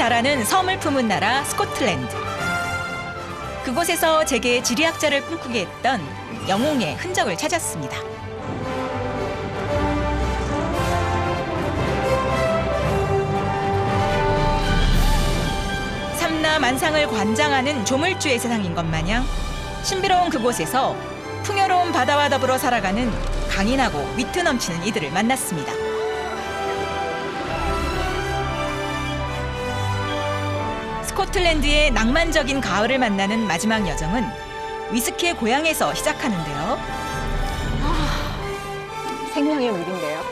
바라는 섬을 품은 나라 스코틀랜드. 그곳에서 제게 지리학자를 꿈꾸게 했던 영웅의 흔적을 찾았습니다. 삼라만상을 관장하는 조물주의 세상인 것 마냥 신비로운 그곳에서 풍요로운 바다와 더불어 살아가는 강인하고 위트 넘치는 이들을 만났습니다. 스코틀랜드의 낭만적인 가을을 만나는 마지막 여정은 위스키의 고향에서 시작하는데요. 생명의 물인데요.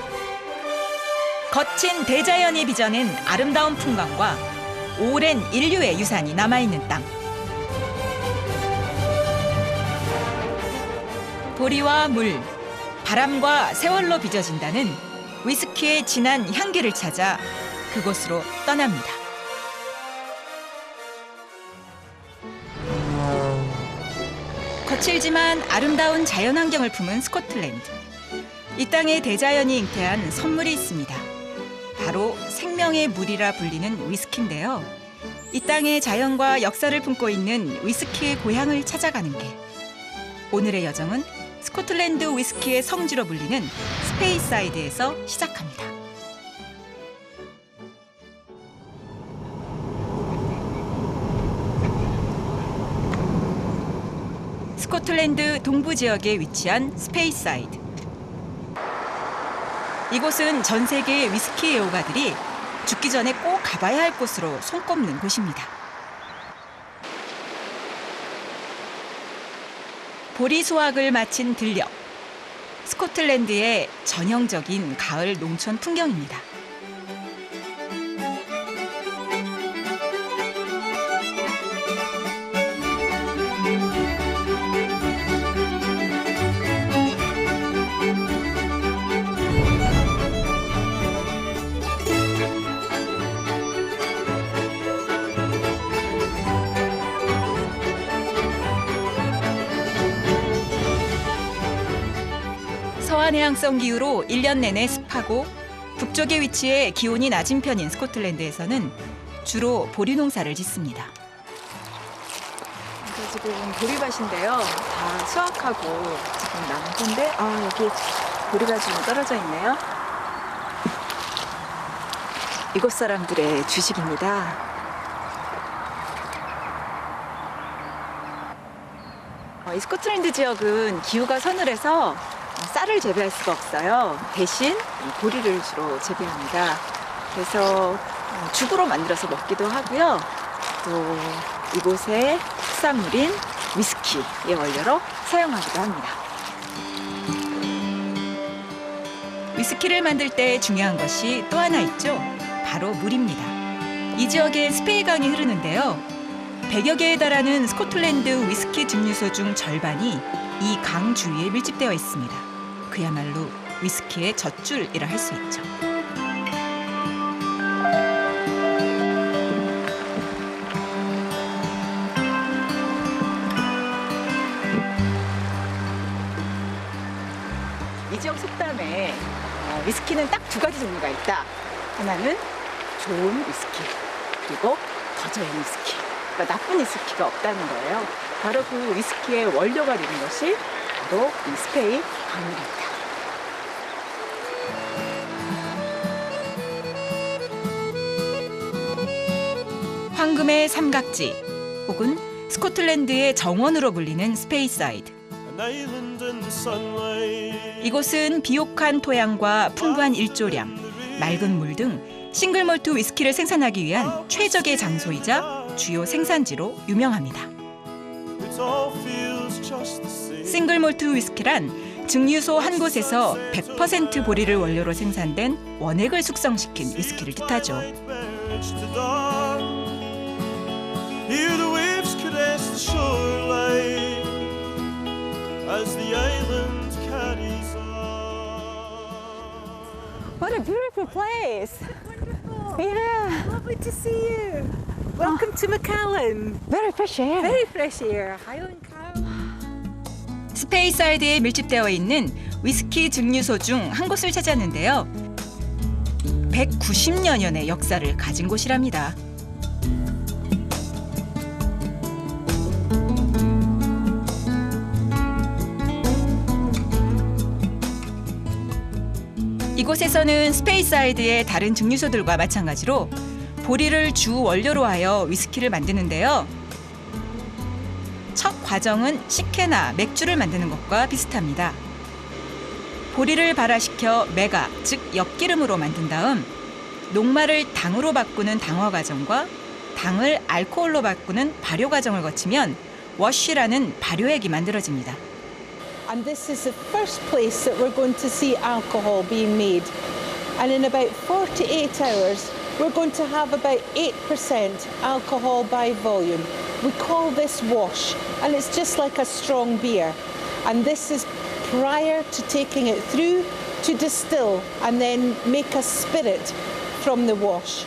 거친 대자연이 빚어낸 아름다운 풍광과 오랜 인류의 유산이 남아있는 땅. 보리와 물, 바람과 세월로 빚어진다는 위스키의 진한 향기를 찾아 그곳으로 떠납니다. 거칠지만 아름다운 자연환경을 품은 스코틀랜드. 이 땅에 대자연이 잉태한 선물이 있습니다. 바로 생명의 물이라 불리는 위스키인데요. 이 땅의 자연과 역사를 품고 있는 위스키의 고향을 찾아가는 길. 오늘의 여정은 스코틀랜드 위스키의 성지로 불리는 스페이사이드에서 시작합니다. 스코틀랜드 동부 지역에 위치한 스페이사이드. 이곳은 전 세계의 위스키 애호가들이 죽기 전에 꼭 가봐야 할 곳으로 손꼽는 곳입니다. 보리 수확을 마친 들녘. 스코틀랜드의 전형적인 가을 농촌 풍경입니다. 서한해양성 기후로 1년 내내 습하고 북쪽에 위치해 기온이 낮은 편인 스코틀랜드에서는 주로 보리 농사를 짓습니다. 지금 보리밭인데요. 다 수확하고 지금 남은 건데 여기 보리가 좀 떨어져 있네요. 이곳 사람들의 주식입니다. 이 스코틀랜드 지역은 기후가 서늘해서 쌀을 재배할 수가 없어요. 대신 보리를 주로 재배합니다. 그래서 죽으로 만들어서 먹기도 하고요. 또 이곳의 특산물인 위스키의 원료로 사용하기도 합니다. 위스키를 만들 때 중요한 것이 또 하나 있죠. 바로 물입니다. 이 지역에 스페이강이 흐르는데요. 100여 개에 달하는 스코틀랜드 위스키 증류소 중 절반이 이 강 주위에 밀집되어 있습니다. 그야말로 위스키의 젖줄이라 할 수 있죠. 이 지역 속담에 위스키는 딱 두 가지 종류가 있다. 하나는 좋은 위스키, 그리고 더 좋은 위스키. 그러니까 나쁜 위스키가 없다는 거예요. 바로 그 위스키의 원료가 되는 것이 바로 이 스페이 강물입니다. 황금의 삼각지 혹은 스코틀랜드의 정원으로 불리는 스페이사이드. 이곳은 비옥한 토양과 풍부한 일조량, 맑은 물 등 싱글몰트 위스키를 생산하기 위한 최적의 장소이자 주요 생산지로 유명합니다. 싱글몰트 위스키란 증류소 한 곳에서 100% 보리를 원료로 생산된 원액을 숙성시킨 위스키를 뜻하죠. Here the waves caress the shoreline as the island carries on. What a beautiful place! Wonderful. Yeah, Lovely to see you. Welcome to Macallan. very fresh air. Very fresh air. Highland cow. 스페이사이드에 밀집되어 있는 위스키 증류소 중 한 곳을 찾았는데요. 190여년의 역사를 가진 곳이랍니다. 이곳에서는 스페이사이드의 다른 증류소들과 마찬가지로 보리를 주 원료로 하여 위스키를 만드는데요. 첫 과정은 시케나 맥주를 만드는 것과 비슷합니다. 보리를 발화시켜 메가, 즉 엽기름으로 만든 다음 녹말을 당으로 바꾸는 당화 과정과 당을 알코올로 바꾸는 발효 과정을 거치면 워쉬라는 발효액이 만들어집니다. And this is the first place that we're going to see alcohol being made. And in about 48 hours, we're going to have about 8% alcohol by volume. We call this wash, and it's just like a strong beer. And this is prior to taking it through to distill and then make a spirit from the wash.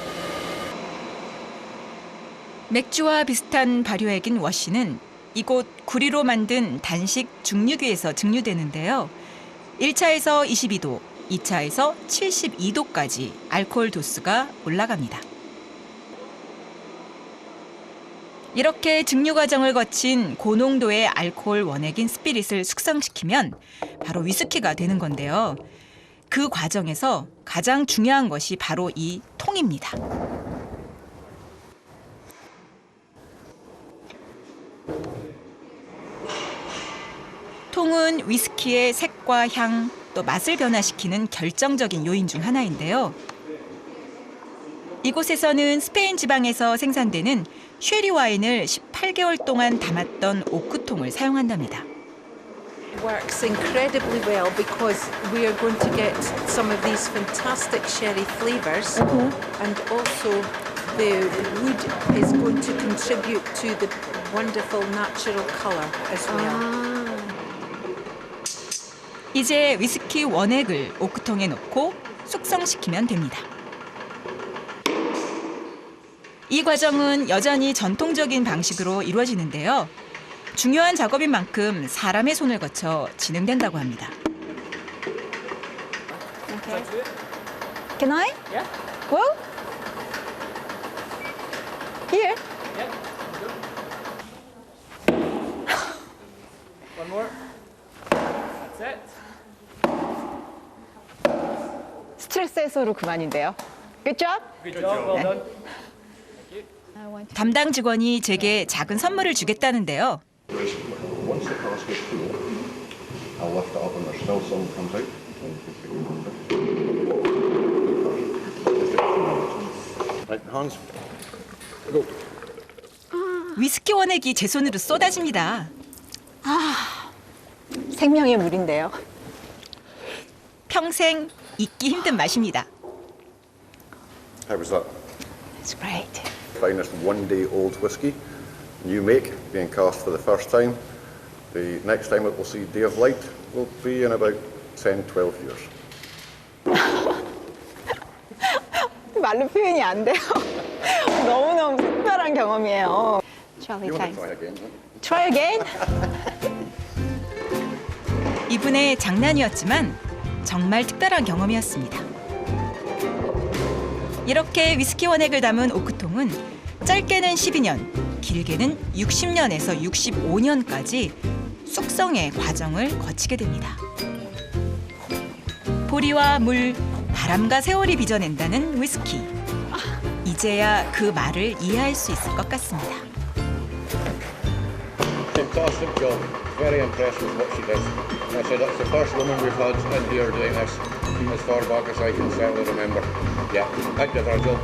맥주와 비슷한 발효액인 워시는 이곳 구리로 만든 단식 증류기에서 증류되는데요. 1차에서 22도, 2차에서 72도까지 알코올 도수가 올라갑니다. 이렇게 증류 과정을 거친 고농도의 알코올 원액인 스피릿을 숙성시키면 바로 위스키가 되는 건데요. 그 과정에서 가장 중요한 것이 바로 이 통입니다. 통은 위스키의 색과 향, 또 맛을 변화시키는 결정적인 요인 중 하나인데요. 이곳에서는 스페인 지방에서 생산되는 쉐리 와인을 18개월 동안 담았던 오크통을 사용한답니다. Works incredibly well because we are going to get some of these fantastic sherry flavours, and also the wood is going to contribute to the wonderful natural colour as well. 이제 위스키 원액을 오크통에 넣고 숙성시키면 됩니다. 이 과정은 여전히 전통적인 방식으로 이루어지는데요. 중요한 작업인 만큼 사람의 손을 거쳐 진행된다고 합니다. Okay. Can I? Yeah. Whoa. Here. One more. That's it. 스트레스 해소로 그만인데요. Good job. Good job. Well done. 담당 직원이 제게 작은 선물을 주겠다는데요. Once the cask gets full, I'll lift it up and there's still some comes out. Right, Hans, go. 위스키 원액이 제 손으로 쏟아집니다. 생명의 물인데요. 평생 잊기 힘든 맛입니다. How was that? It's great. Finest one-day-old whiskey you make, being cast for the first time. The next time it will see day of light will be in about 10, 12 years. 말로 표현이 안 돼요. 너무너무 특별한 경험이에요. Charlie, You want thanks. to try again? Huh? Try again? 이분의 장난이었지만 정말 특별한 경험이었습니다. 이렇게 위스키 원액을 담은 오크통은 짧게는 12년, 길게는 60년에서 65년까지 숙성의 과정을 거치게 됩니다. 보리와 물, 바람과 세월이 빚어낸다는 위스키. 이제야 그 말을 이해할 수 있을 것 같습니다. Fantastic job. Very impressed with what she did. I said that's the first woman we've had in here doing this as far back as I can certainly remember. Yeah, I did her job.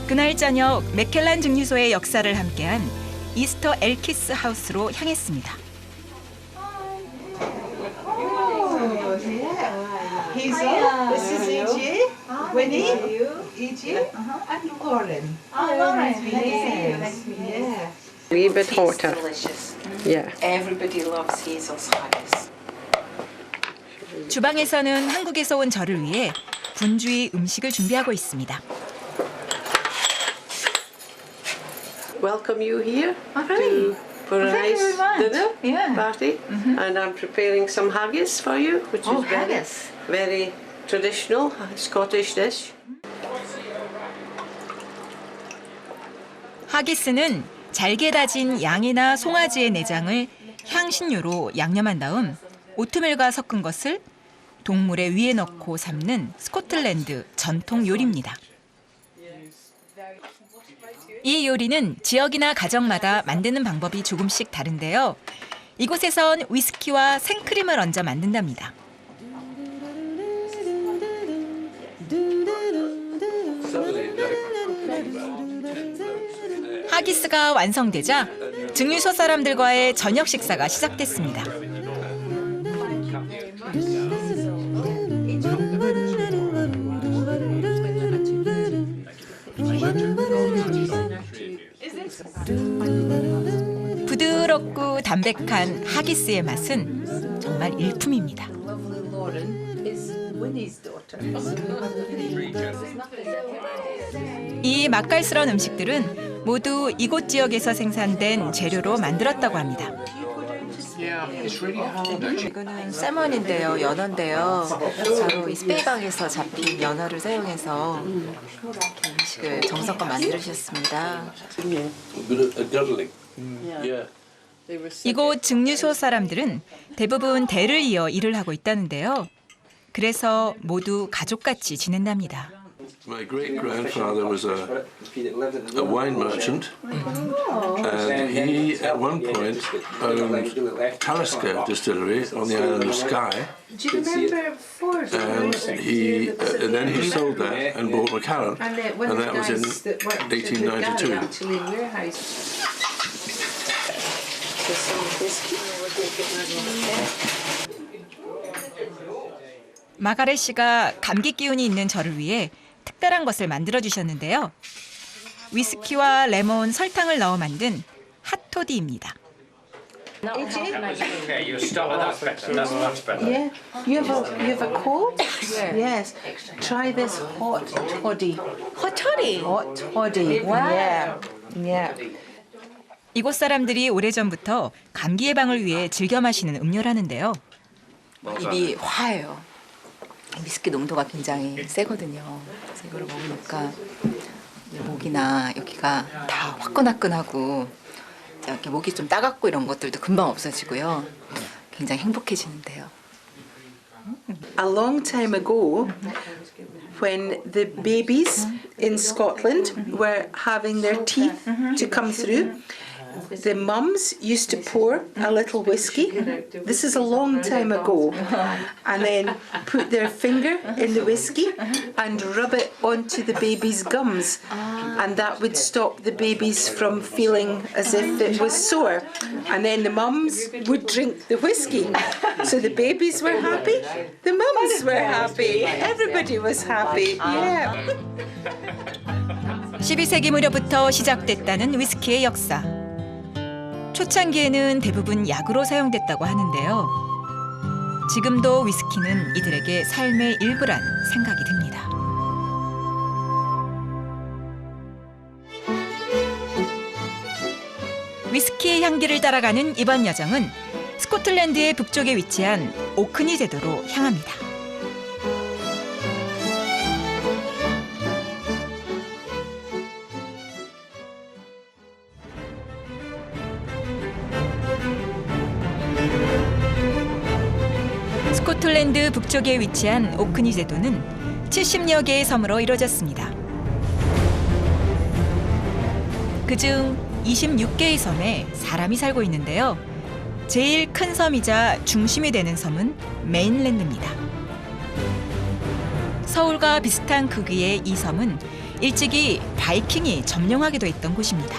그날 저녁 맥켈란 증류소의 역사를 함께한 이스터 엘키스 하우스로 향했습니다. Hazel, this is E.G., Winnie, E.G., and Lauren. Lauren, yes. A wee bit hotter. Delicious. Yeah. Everybody loves Hazel's haggis. 주방에서는 한국에서 온 저를 위해 분주히 음식을 준비하고 있습니다. Welcome you here for a Thank you nice very much. dinner Yeah. party. And I'm preparing some haggis for you, which Oh, is very, haggis. very traditional Scottish dish. 하기스는 잘게 다진 양이나 송아지의 내장을 향신료로 양념한 다음 오트밀과 섞은 것을 동물의 위에 넣고 삶는 스코틀랜드 전통 요리입니다. 이 요리는 지역이나 가정마다 만드는 방법이 조금씩 다른데요. 이곳에선 위스키와 생크림을 얹어 만든답니다. 하기스가 완성되자 증류소 사람들과의 저녁 식사가 시작됐습니다. 부드럽고 담백한 하기스의 맛은 정말 일품입니다. 이 맛깔스러운 음식들은 모두 이곳 지역에서 생산된 재료로 만들었다고 합니다. 이거는 살몬인데요, 연어인데요. 바로 이 스페이강에서 잡힌 연어를 사용해서 음식을 정성껏 만드셨습니다. 이곳 증류소 사람들은 대부분 대를 이어 일을 하고 있다는데요. 그래서 모두 가족같이 지낸답니다. My great grandfather was a wine merchant, and he at one point owned Talisker Distillery on the island of Skye. And then he sold that and bought Macallan, and that was in 1892. 마가렛 씨가 감기 기운이 있는 저를 위해 특별한 것을 만들어 주셨는데요. 위스키와 레몬, 설탕을 넣어 만든 핫토디입니다. Okay, you start with that better. That's much better. Yeah. You have a cold? Yes. Try this hot toddy. Hot toddy? Hot toddy. Wow. Yeah. Yeah. 이곳 사람들이 오래전부터 감기 예방을 위해 즐겨 마시는 음료라는데요. 입이 화해요. 위스키 농도가 굉장히 세거든요. 그래서 이걸 먹으니까 목이나 여기가 다 화끈화끈하고 이렇게 목이 좀 따갑고 이런 것들도 금방 없어지고요. 굉장히 행복해지는데요. A long time ago, when the babies in Scotland were having their teeth to come through, the mums used to pour a little whiskey. This is a long time ago. And then put their finger in the whiskey and rub it onto the baby's gums. And that would stop the babies from feeling as if it was sore. And then the mums would drink the whiskey. So the babies were happy, the mums were happy, everybody was happy. Yeah. 12세기 무렵부터 시작됐다는 위스키의 역사. 초창기에는 대부분 약으로 사용됐다고 하는데요. 지금도 위스키는 이들에게 삶의 일부란 생각이 듭니다. 위스키의 향기를 따라가는 이번 여정은 스코틀랜드의 북쪽에 위치한 오크니 제도로 향합니다. 스코틀랜드 북쪽에 위치한 오크니 제도는 70여 개의 섬으로 이루어졌습니다. 그중 26개의 섬에 사람이 살고 있는데요. 제일 큰 섬이자 중심이 되는 섬은 메인랜드입니다. 서울과 비슷한 크기의 이 섬은 일찍이 바이킹이 점령하기도 했던 곳입니다.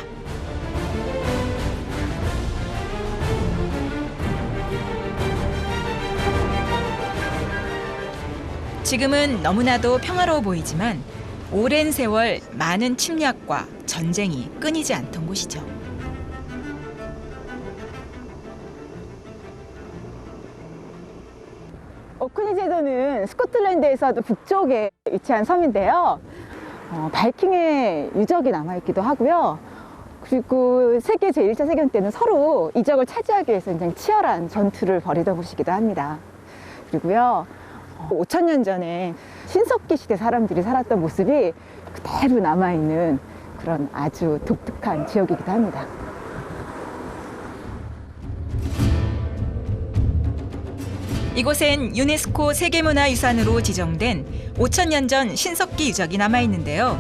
지금은 너무나도 평화로워 보이지만 오랜 세월 많은 침략과 전쟁이 끊이지 않던 곳이죠. 오크니 제도는 스코틀랜드에서도 북쪽에 위치한 섬인데요. 바이킹의 유적이 남아있기도 하고요. 그리고 세계 제1차 세계대전 때는 서로 이 지역을 차지하기 위해서 굉장히 치열한 전투를 벌이던 곳이기도 합니다. 그리고요, 5,000년 전에 신석기 시대 사람들이 살았던 모습이 그대로 남아있는 그런 아주 독특한 지역이기도 합니다. 이곳엔 유네스코 세계문화유산으로 지정된 5,000년 전 신석기 유적이 남아있는데요.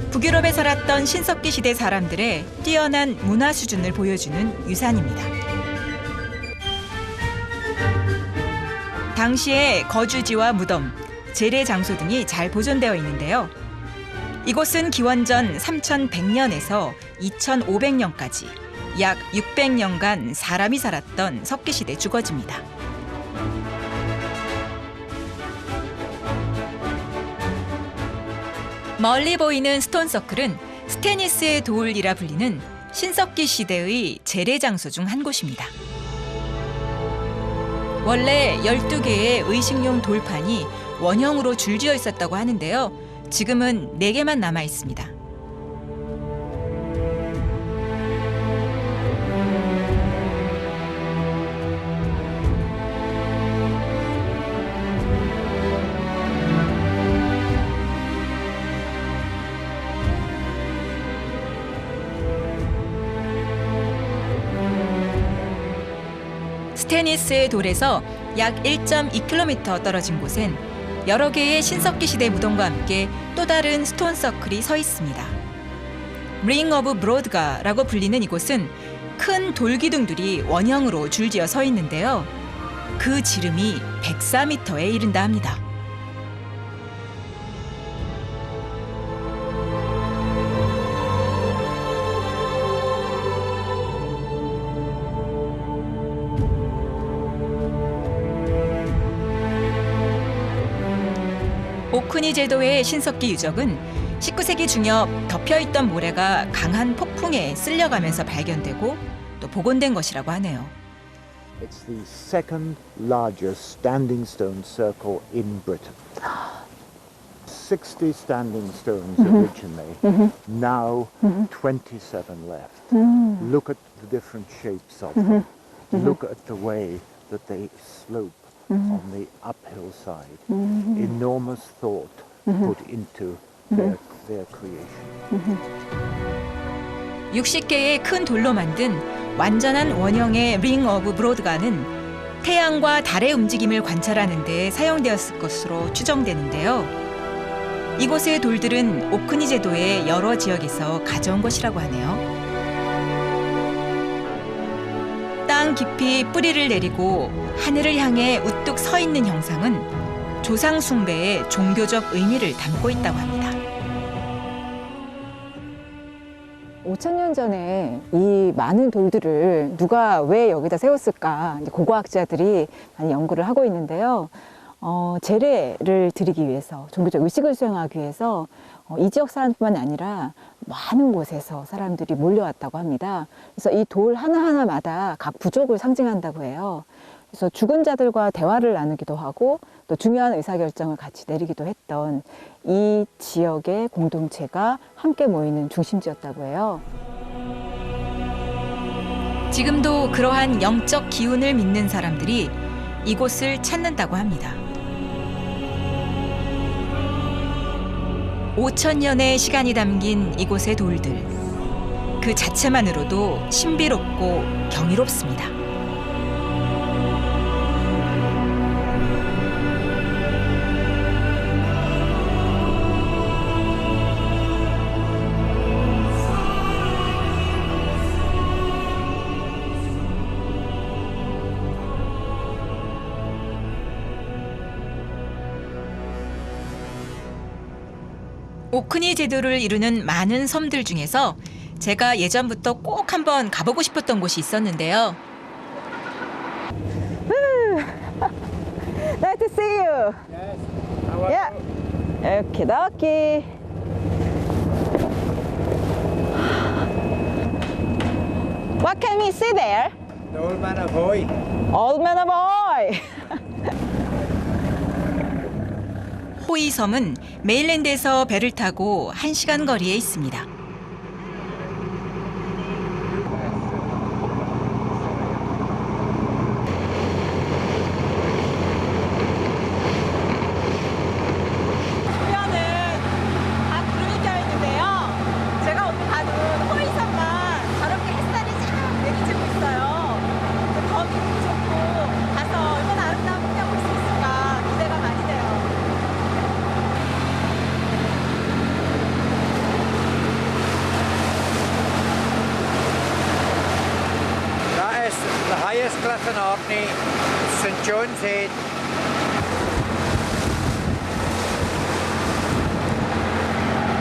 북유럽에 살았던 신석기 시대 사람들의 뛰어난 문화 수준을 보여주는 유산입니다. 당시의 거주지와 무덤, 재래 장소 등이 잘 보존되어 있는데요. 이곳은 기원전 3100년에서 2500년까지 약 600년간 사람이 살았던 석기시대 주거지입니다. 멀리 보이는 스톤서클은 스테니스의 돌이라 불리는 신석기 시대의 재래 장소 중 한 곳입니다. 원래 12개의 의식용 돌판이 원형으로 줄지어 있었다고 하는데요. 지금은 4개만 남아 있습니다. 스테니스의 돌에서 약 1.2km 떨어진 곳엔 여러 개의 신석기 시대 무덤과 함께 또 다른 스톤 서클이 서 있습니다. 링 오브 브로드가라고 불리는 이곳은 큰 돌기둥들이 원형으로 줄지어 서 있는데요. 그 지름이 104m에 이른다 합니다. 오크니 제도의 신석기 유적은 19세기 중엽 덮여있던 모래가 강한 폭풍에 쓸려가면서 발견되고 또 복원된 것이라고 하네요. It's the second largest standing stone circle in Britain. 60 standing stones originally, now 27 left. Look at the different shapes of them. Look at the way that they slope on the uphill side. Enormous thought put into their creation. 60개의 큰 돌로 만든 완전한 원형의 링 오브 브로드가는 태양과 달의 움직임을 관찰하는 데 사용되었을 것으로 추정되는데요. 이곳의 돌들은 오크니 제도의 여러 지역에서 가져온 것이라고 하네요. 땅 깊이 뿌리를 내리고 하늘을 향해 우뚝 서 있는 형상은 조상 숭배의 종교적 의미를 담고 있다고 합니다. 5,000년 전에 이 많은 돌들을 누가 왜 여기다 세웠을까 이제 고고학자들이 많이 연구를 하고 있는데요. 제례를 드리기 위해서 종교적 의식을 수행하기 위해서 이 지역 사람뿐만 아니라 많은 곳에서 사람들이 몰려왔다고 합니다. 그래서 이 돌 하나하나마다 각 부족을 상징한다고 해요. 그래서 죽은 자들과 대화를 나누기도 하고 또 중요한 의사결정을 같이 내리기도 했던 이 지역의 공동체가 함께 모이는 중심지였다고 해요. 지금도 그러한 영적 기운을 믿는 사람들이 이곳을 찾는다고 합니다. 5,000년의 시간이 담긴 이곳의 돌들. 그 자체만으로도 신비롭고 경이롭습니다. 오크니 제도를 이루는 많은 섬들 중에서 제가 예전부터 꼭 한번 가보고 싶었던 곳이 있었는데요. Nice to see you. Yes. How are Yeah. Okie dokie. What can we see there? The old man of Hoy. Old man of Hoy. 호이 섬은 메일랜드에서 배를 타고 1시간 거리에 있습니다. 주변은 다 구름이 껴있는데요. 제가 Martin Orkney, St John's Head.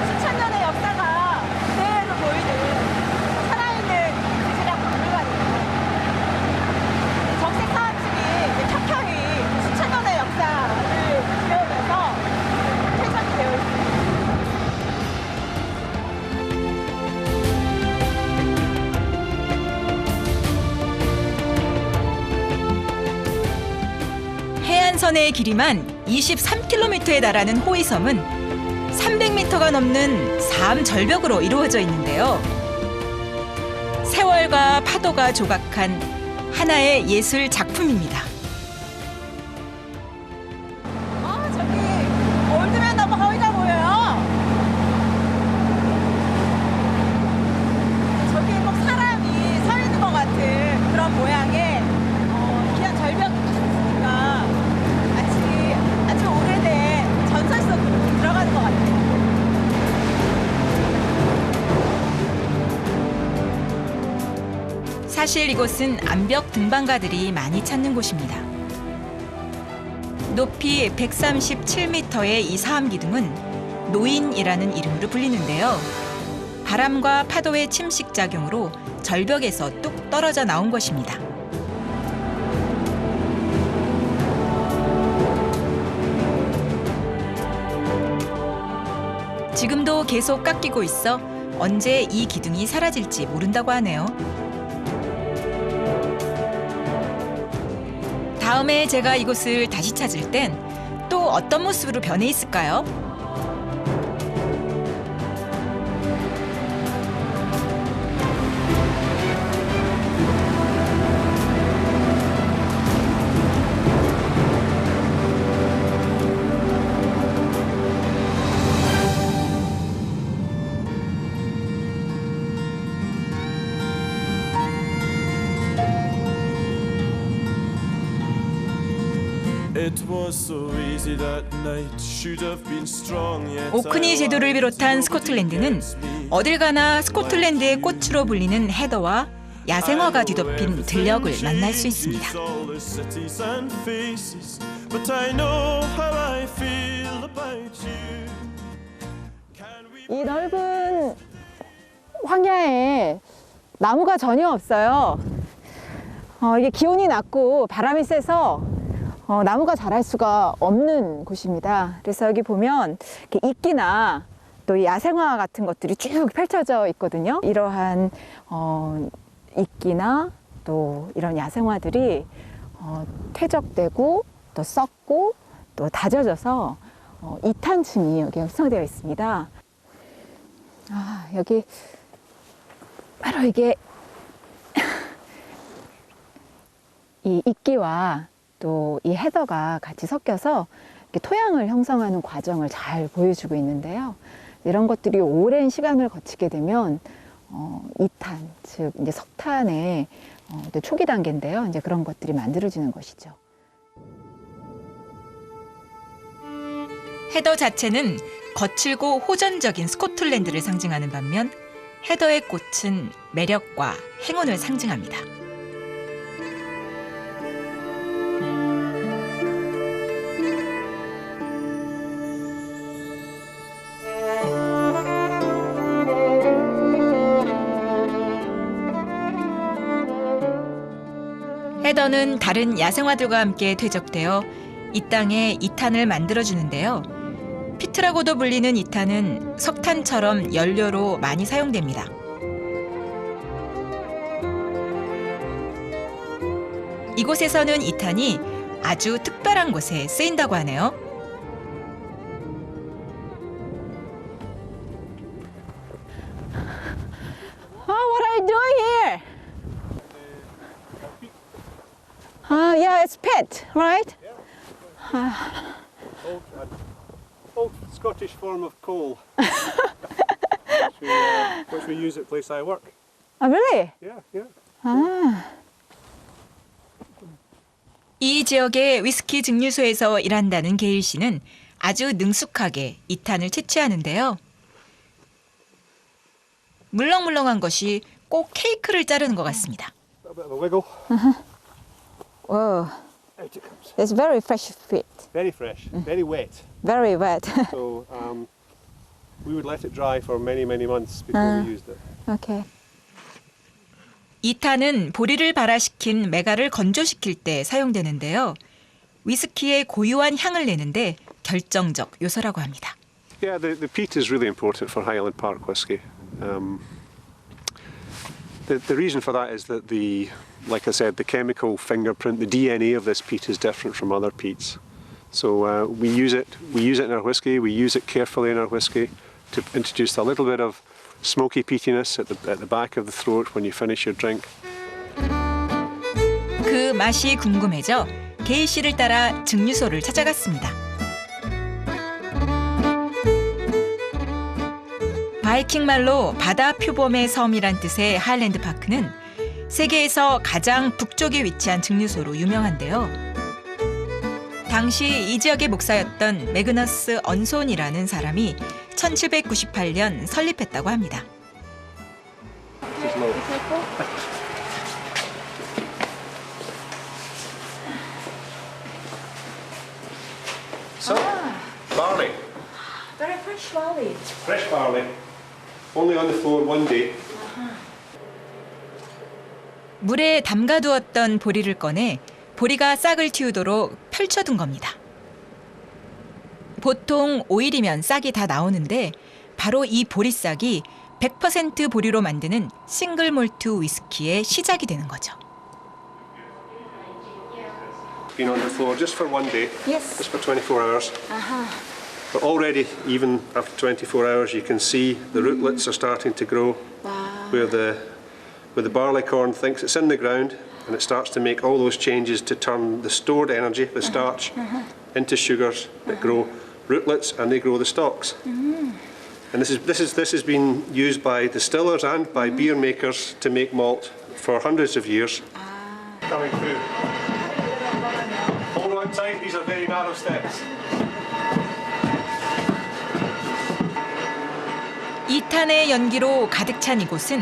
수천 년의 역사가 그대로 보이는 살아있는 지질학 박물관이에요. 정색 사원층이 켜켜이 수천 년의 역사를 배우면서 펼쳐지 되어 있습니다. 해안선의 길이만 23km에 달하는 호이섬은 300m가 넘는 삶 절벽으로 이루어져 있는데요. 세월과 파도가 조각한 하나의 예술 작품입니다. 저기 올드맨 너무 거기가 보여요. 저기 꼭 사람이 서 있는 것 같은 그런 모양의 그냥 절벽이 있으니까 아주 오래된 전설 속으로 들어가는 것 같아요. 사실 이곳은 암벽 등반가들이 많이 찾는 곳입니다. 높이 137m의 이 사암기둥은 노인이라는 이름으로 불리는데요. 바람과 파도의 침식 작용으로 절벽에서 뚝 떨어져 나온 것입니다. 지금도 계속 깎이고 있어 언제 이 기둥이 사라질지 모른다고 하네요. 다음에 제가 이곳을 다시 찾을 땐 또 어떤 모습으로 변해 있을까요? 오크니 제도를 비롯한 스코틀랜드는 어딜 가나 스코틀랜드의 꽃으로 불리는 헤더와 야생화가 뒤덮인 들녘을 만날 수 있습니다. 이 넓은 황야에 나무가 전혀 없어요. 이게 기온이 낮고 바람이 세서 나무가 자랄 수가 없는 곳입니다. 그래서 여기 보면 이렇게 이끼나 또 이 야생화 같은 것들이 쭉 펼쳐져 있거든요. 이러한 이끼나 또 이런 야생화들이 퇴적되고 또 썩고 또 다져져서 이탄층이 여기 형성되어 있습니다. 여기 바로 이게 이 이끼와 또 이 헤더가 같이 섞여서 이렇게 토양을 형성하는 과정을 잘 보여주고 있는데요. 이런 것들이 오랜 시간을 거치게 되면 이탄, 즉 이제 석탄의 초기 단계인데요. 이제 그런 것들이 만들어지는 것이죠. 헤더 자체는 거칠고 호전적인 스코틀랜드를 상징하는 반면 헤더의 꽃은 매력과 행운을 상징합니다. 헤더는 다른 야생화들과 함께 퇴적되어 이 땅에 이탄을 만들어주는데요. 피트라고도 불리는 이탄은 석탄처럼 연료로 많이 사용됩니다. 이곳에서는 이탄이 아주 특별한 곳에 쓰인다고 하네요. What are you doing here? Yeah, it's pit, right? Old Scottish form of coal, which we use at place I work. Really? Yeah. 이 지역의 위스키 증류소에서 일한다는 게일 씨는 아주 능숙하게 이탄을 채취하는데요. 물렁물렁한 것이 꼭 케이크를 자르는 것 같습니다. A bit of a wiggle. Whoa, Out it comes. it's very fresh fit. Very fresh, very wet. Very wet. So we would let it dry for many, many months before we used it. Okay. 2탄은 보리를 발화시킨 메가를 건조시킬 때 사용되는데요. 위스키의 고유한 향을 내는데 결정적 요소라고 합니다. Yeah, the peat is really important for Highland Park whiskey. The reason for that is that like I said, the chemical fingerprint, the DNA of this peat is different from other peats. So we use it in our whiskey. We use it carefully in our whiskey to introduce a little bit of smoky peatiness at the back of the throat when you finish your drink. 그 맛이 궁금해져 게이 씨를 따라 증류소를 찾아갔습니다. 바이킹 말로 바다 표범의 섬이란 뜻의 하일랜드 파크는 세계에서 가장 북쪽에 위치한 증류소로 유명한데요. 당시 이 지역의 목사였던 매그너스 언손이라는 사람이 1798년 설립했다고 합니다. So, barley. Very fresh barley. Fresh barley. Only on the floor one day. 물에 담가두었던 보리를 꺼내 보리가 싹을 틔우도록 펼쳐둔 겁니다. 보통 5일이면 싹이 다 나오는데 바로 이 보리싹이 100% 보리로 만드는 싱글 몰트 위스키의 시작이 되는 거죠. Been on the floor just for one day. Yes. Just for 24 hours. But already, even after 24 hours, you can see the rootlets are starting to grow. Where the barley corn thinks it's in the ground, and it starts to make all those changes to turn the stored energy, the starch, into sugars that grow rootlets, and they grow the stalks. And this has been used by distillers and by beer makers to make malt for hundreds of years. Coming through. Hold on tight, these are very narrow steps. 2탄의 연기로 가득 찬 이곳은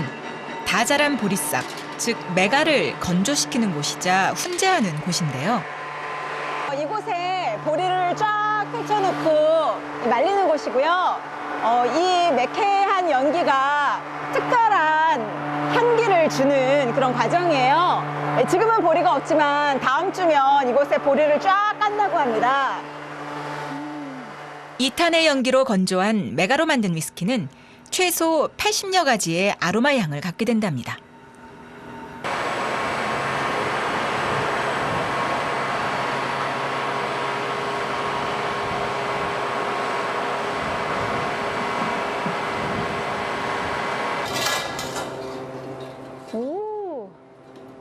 다 자란 보리싹, 즉 메가를 건조시키는 곳이자 훈제하는 곳인데요. 이곳에 보리를 쫙 펼쳐놓고 말리는 곳이고요. 이 매캐한 연기가 특별한 향기를 주는 그런 과정이에요. 지금은 보리가 없지만 다음 주면 이곳에 보리를 쫙 깐다고 합니다. 2탄의 연기로 건조한 메가로 만든 위스키는 최소 80여 가지의 아로마 향을 갖게 된답니다. 오.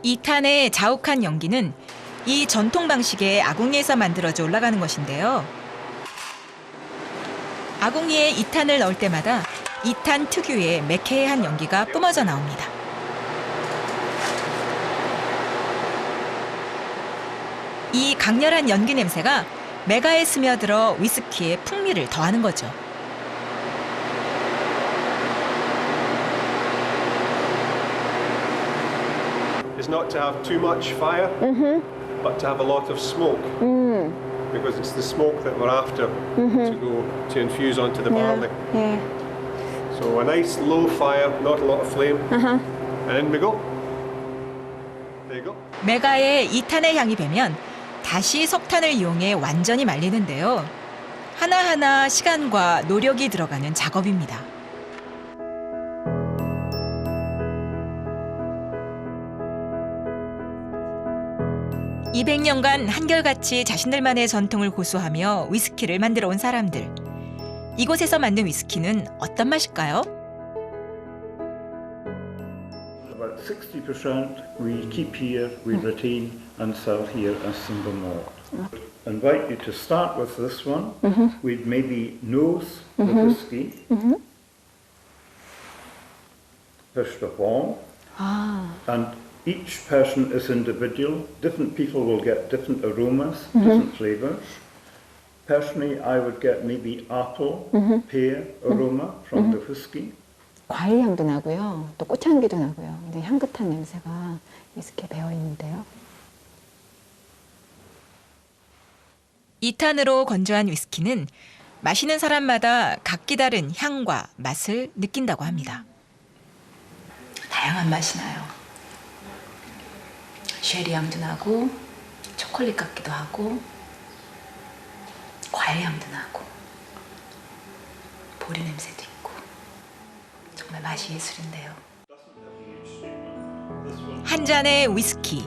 2탄의 자욱한 연기는 이 전통 방식의 아궁이에서 만들어져 올라가는 것인데요. 아궁이에 2탄을 넣을 때마다 2탄 특유의 매캐한 연기가 뿜어져 나옵니다. 이 강렬한 연기 냄새가 메가에 스며들어 위스키의 풍미를 더하는 거죠. Is not to have too much fire, but to have a lot of smoke. Because it's the smoke that we're after to infuse onto the barley. 예. So a nice low fire, not a lot of flame, and in we go. There you go. 메가에 2탄의 향이 배면 다시 석탄을 이용해 완전히 말리는데요. 하나하나 시간과 노력이 들어가는 작업입니다. (200년간) 한결같이 자신들만의 전통을 고수하며 위스키를 만들어 온 사람들. 이곳에서 만든 위스키는 어떤 맛일까요? About 60% we keep here, we retain and sell here as single malt. I invite you to start with this one. We'd maybe nose the whiskey, push the horn, and each person is individual. Different people will get different aromas, different flavours. Personally, I would get maybe apple, pear aroma from the whiskey. 과일 향도 나고요. 또 꽃향기도 나고요. 근데 향긋한 냄새가 위스키에 배어 있는데요. 2탄으로 건조한 위스키는 마시는 사람마다 각기 다른 향과 맛을 느낀다고 합니다. 다양한 맛이 나요. 쉐리 향도 나고 초콜릿 같기도 하고 과일 향도 나고 보리 냄새도 있고 정말 맛이 예술인데요. 한 잔의 위스키.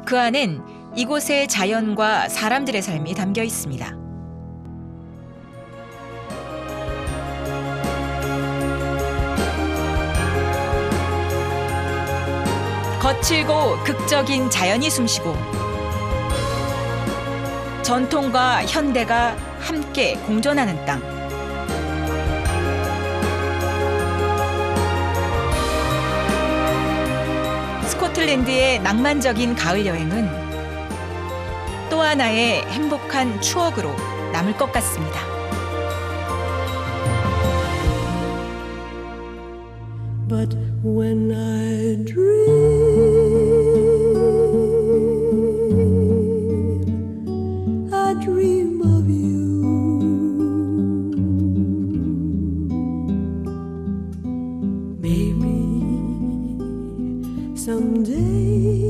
그 안엔 이곳의 자연과 사람들의 삶이 담겨 있습니다. 거칠고 극적인 자연이 숨쉬고 전통과 현대가 함께 공존하는 땅. 스코틀랜드의 낭만적인 가을 여행은 또 하나의 행복한 추억으로 남을 것 같습니다. But when I dream, I dream of you. Maybe someday